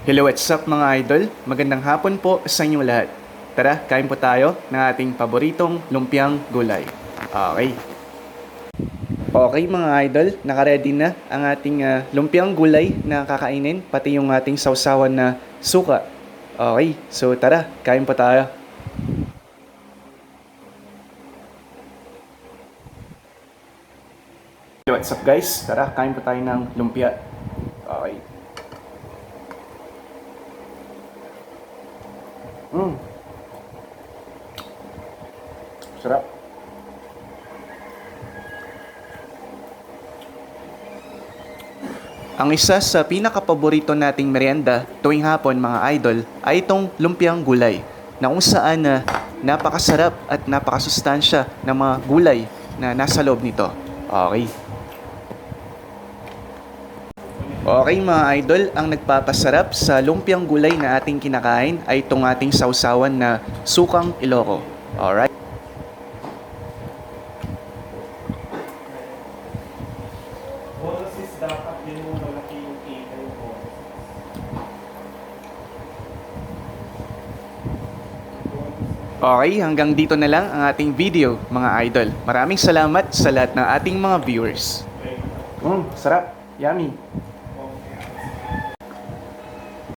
Hello, what's up mga idol? Magandang hapon po sa inyo lahat. Tara, kain po tayo ng ating paboritong lumpiang gulay. Okay. Okay mga idol, nakaready na ang ating lumpiang gulay na kakainin, pati yung ating sausawan na suka. Okay, so tara, kain po tayo. Hello, what's up guys? Tara, kain po tayo ng lumpia. Okay. Sarap. Ang isa sa pinakapaborito nating merienda tuwing hapon mga idol ay itong lumpiang gulay na kung saan napakasarap at napakasustansya ng mga gulay na nasa loob nito. Okay. Okay mga idol, ang nagpapasarap sa lumpiang gulay na ating kinakain ay itong ating sausawan na sukang Ilocos. Alright. Boses dapat yun yung malaki yung kita yung boses. Okay, hanggang dito na lang ang ating video mga idol. Maraming salamat sa lahat ng ating mga viewers. Sarap. Yummy.